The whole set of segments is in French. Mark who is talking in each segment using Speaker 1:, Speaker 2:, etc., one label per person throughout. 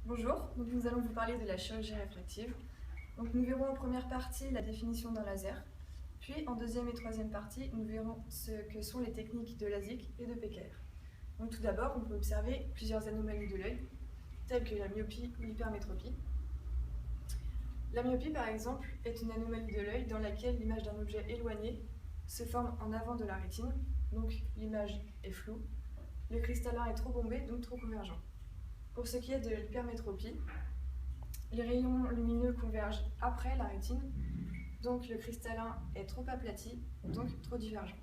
Speaker 1: Bonjour, nous allons vous parler de la chirurgie réfractive. Nous verrons en première partie la définition d'un laser, puis en deuxième et troisième partie, nous verrons ce que sont les techniques de LASIK et de PKR. Tout d'abord, on peut observer plusieurs anomalies de l'œil, telles que la myopie ou l'hypermétropie. La myopie, par exemple, est une anomalie de l'œil dans laquelle l'image d'un objet éloigné se forme en avant de la rétine, donc l'image est floue. Le cristallin est trop bombé, donc trop convergent. Pour ce qui est de l'hypermétropie, les rayons lumineux convergent après la rétine, donc le cristallin est trop aplati, donc trop divergent.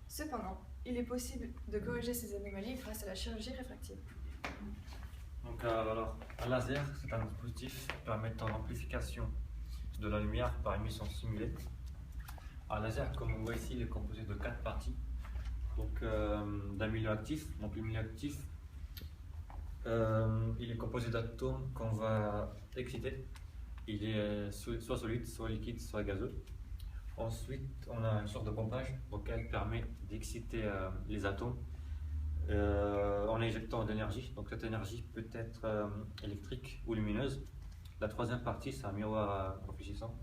Speaker 1: Cependant, il est possible de corriger ces anomalies grâce à la chirurgie réfractive.
Speaker 2: Un laser, c'est un dispositif permettant l'amplification de la lumière par émission simulée. Un laser, comme on voit ici, il est composé de 4 parties. D'un milieu actif. Le milieu actif, il est composé d'atomes qu'on va exciter. Il est soit solide, soit liquide, soit gazeux. Ensuite, on a une sorte de pompage, elle permet d'exciter les atomes en injectant de l'énergie. Donc cette énergie peut être électrique ou lumineuse. La troisième partie, c'est un miroir réfléchissant.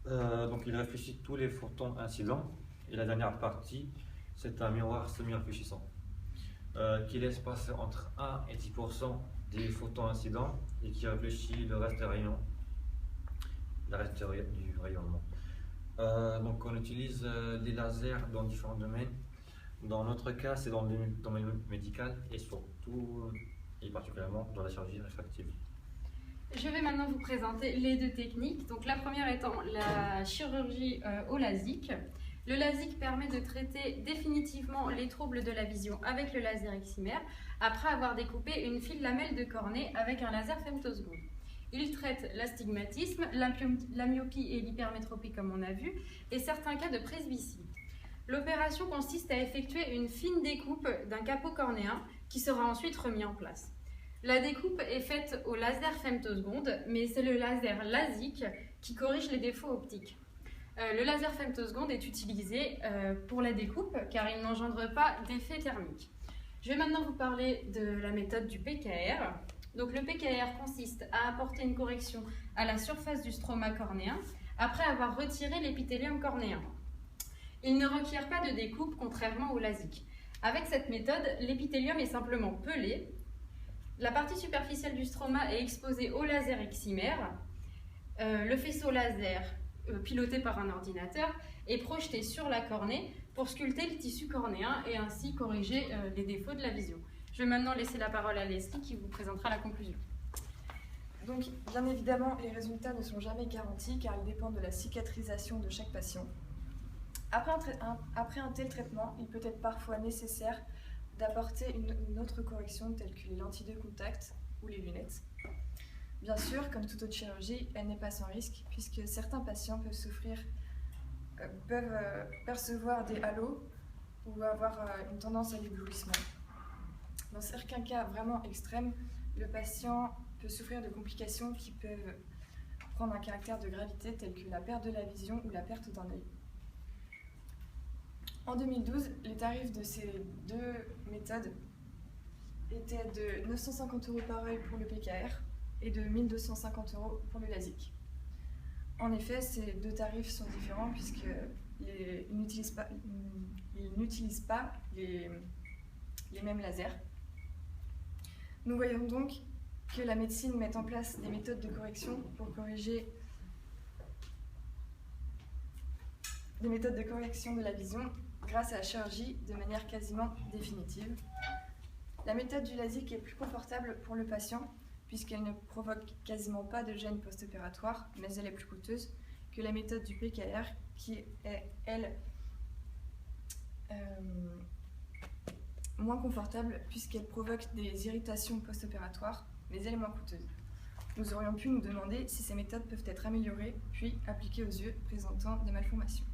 Speaker 2: Il réfléchit tous les photons incidents. Et la dernière partie, c'est un miroir semi-réfléchissant qui laisse passer entre 1 et 10% des photons incidents et qui réfléchit le reste des rayons, du rayonnement. On utilise les lasers dans différents domaines. Dans notre cas, c'est dans le domaine médical et surtout et particulièrement dans la chirurgie réfractive.
Speaker 3: Je vais maintenant vous présenter les deux techniques. La première étant la chirurgie au LASIK. Le LASIK permet de traiter définitivement les troubles de la vision avec le laser excimer après avoir découpé une fine lamelle de cornée avec un laser femtoseconde. Il traite l'astigmatisme, la myopie et l'hypermétropie comme on a vu, et certains cas de presbytie. L'opération consiste à effectuer une fine découpe d'un capot cornéen qui sera ensuite remis en place. La découpe est faite au laser femtoseconde, mais c'est le laser LASIK qui corrige les défauts optiques. Le laser femtoseconde est utilisé pour la découpe car il n'engendre pas d'effet thermique. Je vais maintenant vous parler de la méthode du PKR. Le PKR consiste à apporter une correction à la surface du stroma cornéen après avoir retiré l'épithélium cornéen. Il ne requiert pas de découpe contrairement au LASIK. Avec cette méthode, l'épithélium est simplement pelé. La partie superficielle du stroma est exposée au laser excimer. Le faisceau laser, piloté par un ordinateur, est projeté sur la cornée pour sculpter le tissu cornéen et ainsi corriger les défauts de la vision. Je vais maintenant laisser la parole à Leslie qui vous présentera la conclusion.
Speaker 1: Bien évidemment, les résultats ne sont jamais garantis car ils dépendent de la cicatrisation de chaque patient. Après un tel traitement, il peut être parfois nécessaire d'apporter une autre correction telle que les lentilles de contact ou les lunettes. Bien sûr, comme toute autre chirurgie, elle n'est pas sans risque puisque certains patients peuvent percevoir des halos ou avoir une tendance à l'éblouissement. Dans certains cas vraiment extrêmes, le patient peut souffrir de complications qui peuvent prendre un caractère de gravité tel que la perte de la vision ou la perte d'un œil. En 2012, les tarifs de ces deux méthodes étaient de 950 € par œil pour le PKR et de 1 250 € pour le LASIK. En effet, ces deux tarifs sont différents puisqu'ils n'utilisent pas les mêmes lasers. Nous voyons donc que la médecine met en place des méthodes de correction pour corriger des méthodes de correction de la vision grâce à la chirurgie de manière quasiment définitive. La méthode du LASIK est plus confortable pour le patient puisqu'elle ne provoque quasiment pas de gêne post-opératoire, mais elle est plus coûteuse que la méthode du PKR qui est, elle, moins confortable puisqu'elle provoque des irritations post-opératoires, mais elle est moins coûteuse. Nous aurions pu nous demander si ces méthodes peuvent être améliorées puis appliquées aux yeux présentant des malformations.